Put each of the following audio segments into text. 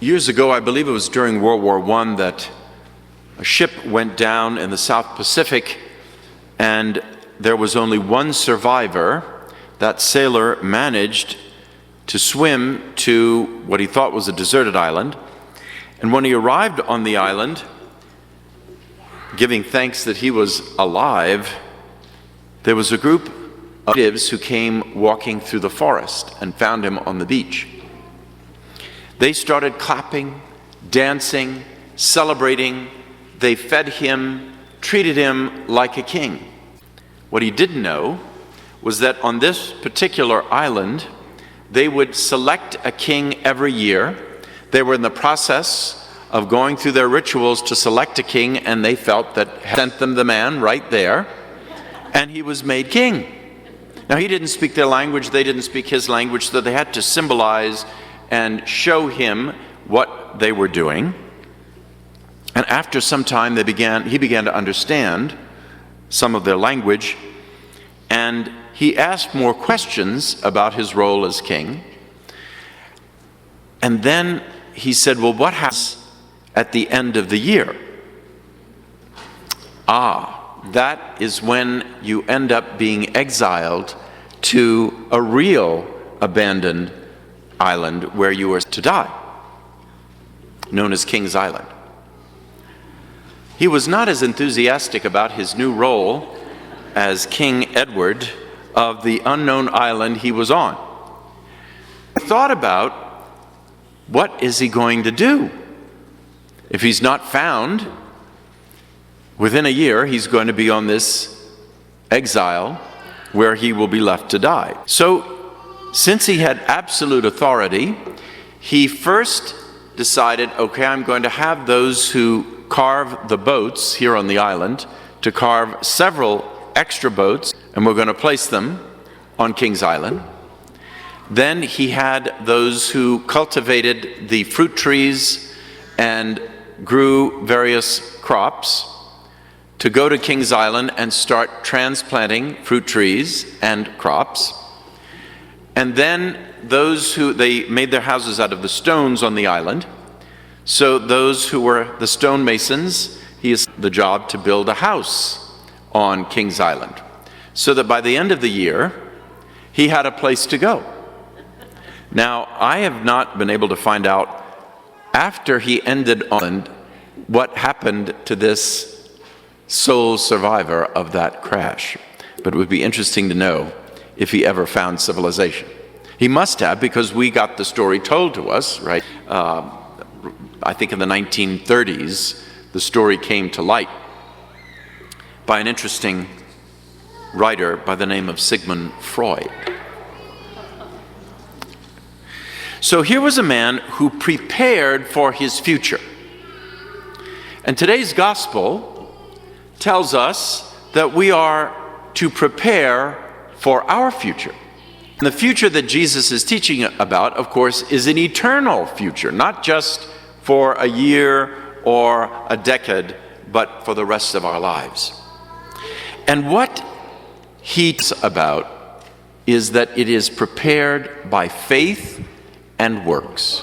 Years ago, I believe it was during World War I, that a ship went down in the South Pacific, and there was only one survivor. That sailor managed to swim to what he thought was a deserted island. And when he arrived on the island, giving thanks that he was alive, there was a group of natives who came walking through the forest and found him on the beach. They started clapping, dancing, celebrating. They fed him, treated him like a king. What he didn't know was that on this particular island, they would select a king every year. They were in the process of going through their rituals to select a king, and they felt that sent them the man right there, and he was made king. Now, he didn't speak their language, they didn't speak his language, so they had to symbolize and show him what they were doing. And after some time, he began to understand some of their language, and he asked more questions about his role as king. And then he said, well, what happens at the end of the year? That is when you end up being exiled to a real abandoned island where you are to die, known as King's Island. He was not as enthusiastic about his new role as King Edward of the unknown island he was on. He thought about, what is he going to do? If he's not found, within a year he's going to be on this exile where he will be left to die. So, since he had absolute authority, he first decided, okay, I'm going to have those who carve the boats here on the island to carve several extra boats, and we're going to place them on King's Island. Then he had those who cultivated the fruit trees and grew various crops to go to King's Island and start transplanting fruit trees and crops. And then they made their houses out of the stones on the island. So those who were the stonemasons, he has the job to build a house on King's Island, so that by the end of the year, he had a place to go. Now, I have not been able to find out after he ended on island what happened to this sole survivor of that crash, but it would be interesting to know if he ever found civilization. He must have, because we got the story told to us, right? I think in the 1930s, the story came to light by an interesting writer by the name of Sigmund Freud. So here was a man who prepared for his future. And today's gospel tells us that we are to prepare for our future. And the future that Jesus is teaching about, of course, is an eternal future, not just for a year or a decade, but for the rest of our lives. And what he talks about is that it is prepared by faith and works,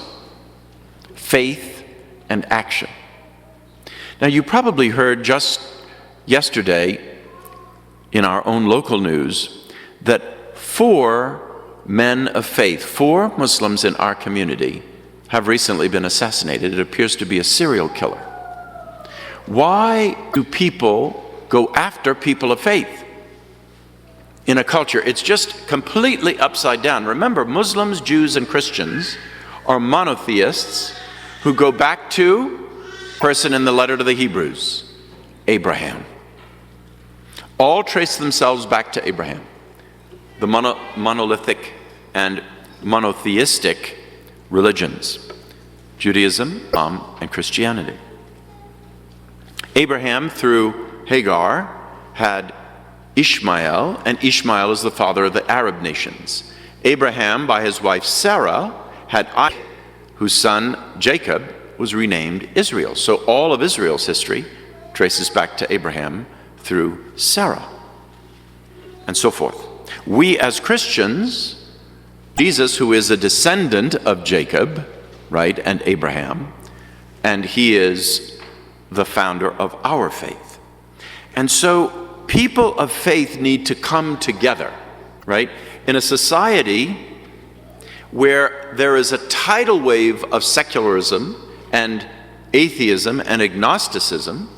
faith and action. Now, you probably heard just yesterday in our own local news that 4 men of faith, 4 Muslims in our community, have recently been assassinated. It appears to be a serial killer. Why do people go after people of faith in a culture? It's just completely upside down. Remember, Muslims, Jews, and Christians are monotheists who go back to the person in the letter to the Hebrews, Abraham. All trace themselves back to Abraham, the monolithic and monotheistic religions, Judaism, Islam, and Christianity. Abraham, through Hagar, had Ishmael, and Ishmael is the father of the Arab nations. Abraham, by his wife Sarah, had Isaac, whose son Jacob was renamed Israel. So all of Israel's history traces back to Abraham through Sarah, and so forth. We as Christians, Jesus, who is a descendant of Jacob, right, and Abraham, and he is the founder of our faith. And so people of faith need to come together, right? In a society where there is a tidal wave of secularism and atheism and agnosticism,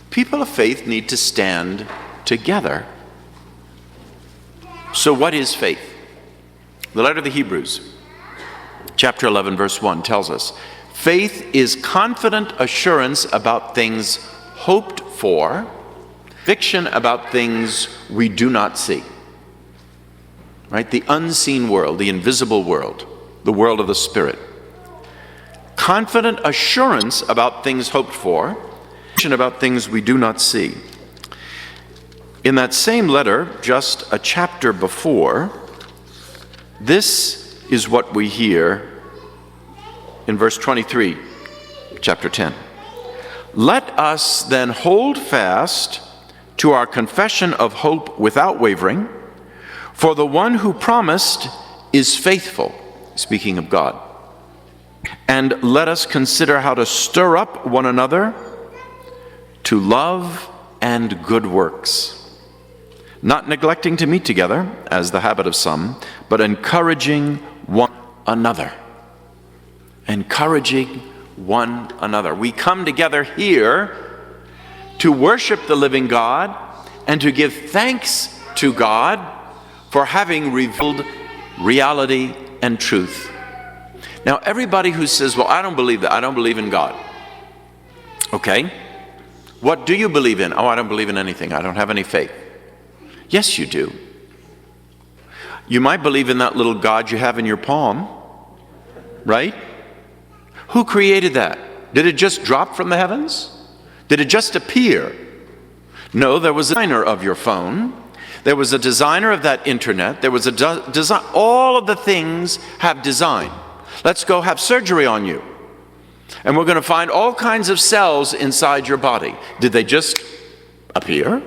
people of faith need to stand together. So what is faith? The letter of the Hebrews, chapter 11, verse 1 tells us, faith is confident assurance about things hoped for, conviction about things we do not see. Right? The unseen world, the invisible world, the world of the Spirit. Confident assurance about things hoped for, conviction about things we do not see. In that same letter, just a chapter before, this is what we hear in verse 23, chapter 10. Let us then hold fast to our confession of hope without wavering, for the one who promised is faithful, speaking of God. And let us consider how to stir up one another to love and good works, not neglecting to meet together, as the habit of some, but encouraging one another. Encouraging one another. We come together here to worship the living God and to give thanks to God for having revealed reality and truth. Now, everybody who says, well, I don't believe that, I don't believe in God. Okay, what do you believe in? Oh, I don't believe in anything, I don't have any faith. Yes, you do. You might believe in that little God you have in your palm, right? Who created that? Did it just drop from the heavens? Did it just appear? No, there was a designer of your phone. There was a designer of that internet. There was a design. All of the things have design. Let's go have surgery on you. And we're going to find all kinds of cells inside your body. Did they just appear?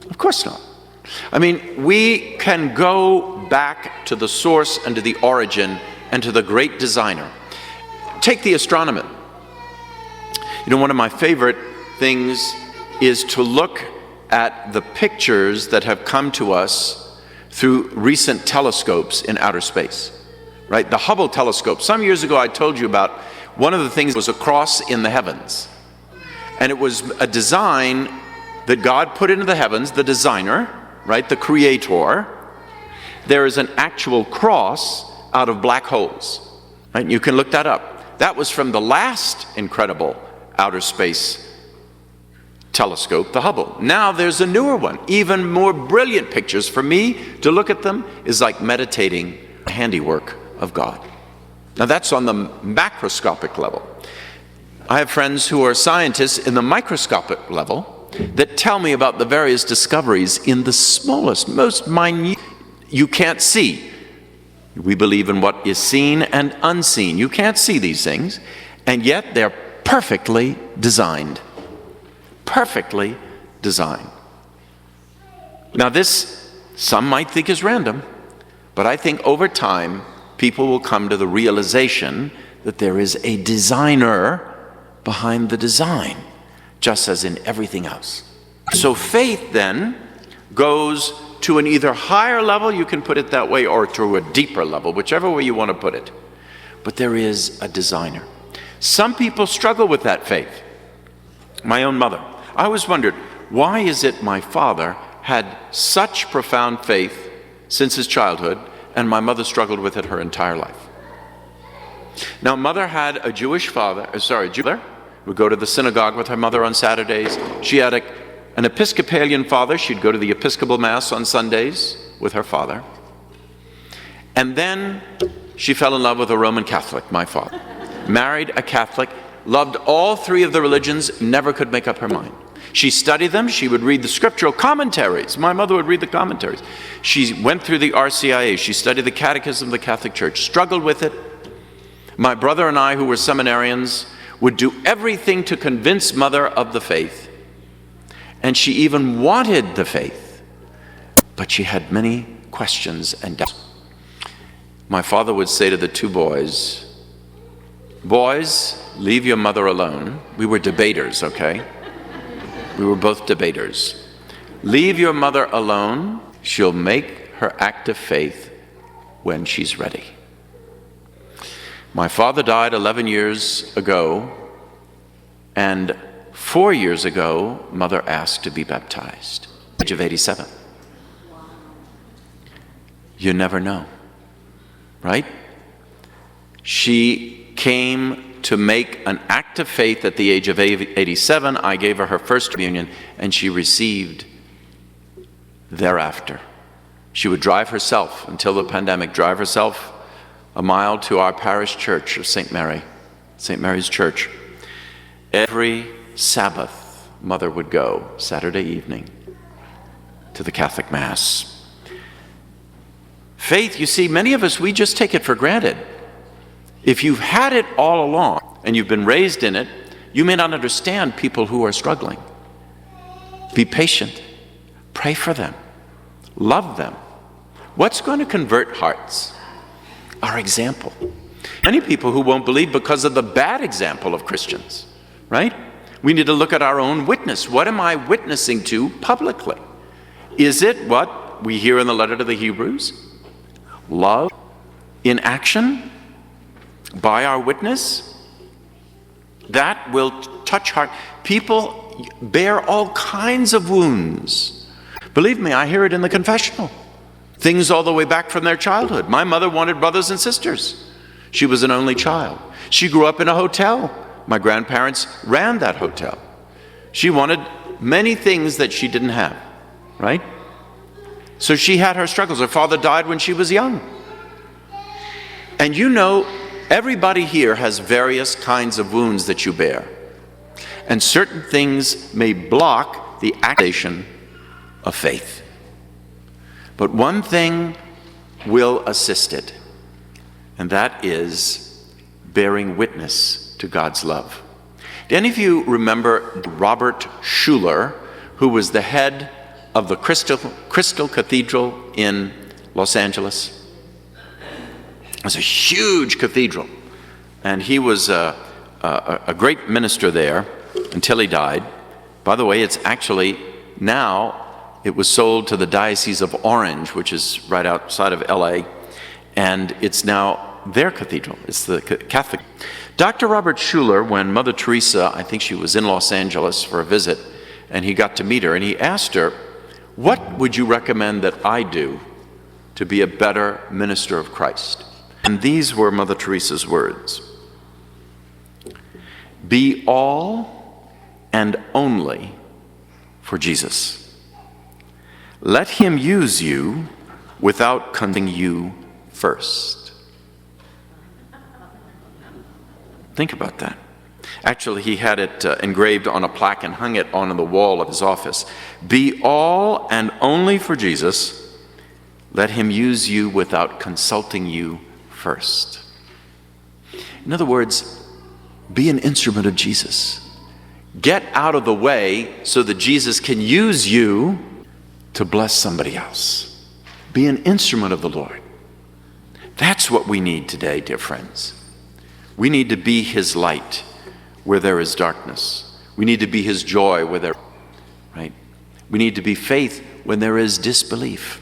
Of course not. I mean, we can go back to the source and to the origin and to the great designer. Take the astronomer. You know, one of my favorite things is to look at the pictures that have come to us through recent telescopes in outer space, right? The Hubble telescope. Some years ago I told you about one of the things was a cross in the heavens. And it was a design that God put into the heavens, the designer, right, the creator. There is an actual cross out of black holes, right? You can look that up. That was from the last incredible outer space telescope, the Hubble. Now there's a newer one, even more brilliant pictures. For me to look at them is like meditating the handiwork of God. Now that's on the macroscopic level. I have friends who are scientists in the microscopic level that tell me about the various discoveries in the smallest, most minute, you can't see. We believe in what is seen and unseen. You can't see these things, and yet they're perfectly designed. Perfectly designed. Now this, some might think is random, but I think over time, people will come to the realization that there is a designer behind the design, just as in everything else. So faith then goes to an either higher level, you can put it that way, or to a deeper level, whichever way you want to put it. But there is a designer. Some people struggle with that faith. My own mother. I always wondered, why is it my father had such profound faith since his childhood, and my mother struggled with it her entire life? Now, mother had a Jewish father, would go to the synagogue with her mother on Saturdays. She had an Episcopalian father. She'd go to the Episcopal Mass on Sundays with her father. And then she fell in love with a Roman Catholic, my father. Married a Catholic, loved all three of the religions, never could make up her mind. She studied them. She would read the scriptural commentaries. My mother would read the commentaries. She went through the RCIA. She studied the Catechism of the Catholic Church, struggled with it. My brother and I, who were seminarians, would do everything to convince mother of the faith. And she even wanted the faith, but she had many questions and doubts. My father would say to the two boys, Boys, leave your mother alone. We were debaters, okay? We were both debaters. Leave your mother alone. She'll make her act of faith when she's ready. My father died 11 years ago, and 4 years ago, mother asked to be baptized, age of 87. You never know, right? She came to make an act of faith at the age of 87. I gave her her first communion, and she received thereafter. She would drive herself, until the pandemic, drive herself a mile to our parish church of St. Mary's Church. Every Sabbath, mother would go, Saturday evening, to the Catholic Mass. Faith, you see, many of us, we just take it for granted. If you've had it all along and you've been raised in it, you may not understand people who are struggling. Be patient. Pray for them. Love them. What's going to convert hearts? Our example. Many people who won't believe because of the bad example of Christians, right? We need to look at our own witness. What am I witnessing to publicly? Is it what we hear in the letter to the Hebrews? Love in action by our witness? That will touch heart. People bear all kinds of wounds. Believe me, I hear it in the confessional. Things all the way back from their childhood. My mother wanted brothers and sisters. She was an only child. She grew up in a hotel. My grandparents ran that hotel. She wanted many things that she didn't have, right? So she had her struggles. Her father died when she was young. And you know, everybody here has various kinds of wounds that you bear. And certain things may block the activation of faith. But one thing will assist it, and that is bearing witness to God's love. Do any of you remember Robert Schuller, who was the head of the Crystal Cathedral in Los Angeles? It was a huge cathedral, and he was a great minister there until he died. By the way, it's actually now, it was sold to the Diocese of Orange, which is right outside of LA, and it's now their cathedral. It's the Catholic. Dr. Robert Schuller, when Mother Teresa, I think she was in Los Angeles for a visit, and he got to meet her, and he asked her, "What would you recommend that I do to be a better minister of Christ?" And these were Mother Teresa's words: "Be all and only for Jesus. Let him use you without condemning you first." Think about that. Actually, he had it engraved on a plaque and hung it on the wall of his office. Be all and only for Jesus. Let him use you without consulting you first. In other words, be an instrument of Jesus. Get out of the way so that Jesus can use you to bless somebody else. Be an instrument of the Lord. That's what we need today, dear friends. We need to be his light where there is darkness. We need to be his joy where there, right? We need to be faith when there is disbelief.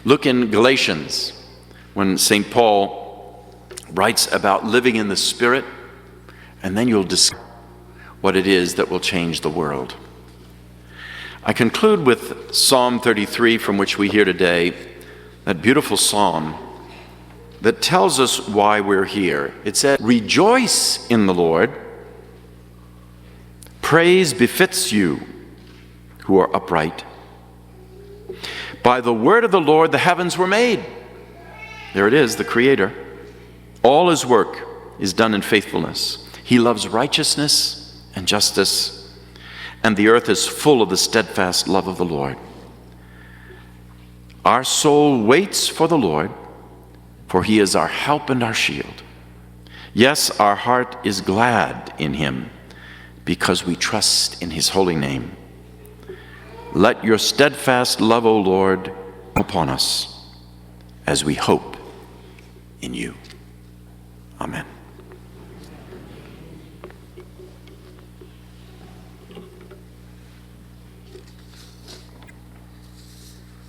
Look in Galatians when St. Paul writes about living in the Spirit, and then you'll discover what it is that will change the world. I conclude with Psalm 33, from which we hear today, that beautiful psalm that tells us why we're here. It says, "Rejoice in the Lord. Praise befits you who are upright. By the word of the Lord the heavens were made." There it is, the Creator. "All his work is done in faithfulness. He loves righteousness and justice, and the earth is full of the steadfast love of the Lord." Our soul waits for the Lord, for he is our help and our shield. Yes, our heart is glad in him, because we trust in his holy name. Let your steadfast love, O Lord, upon us as we hope in you. Amen.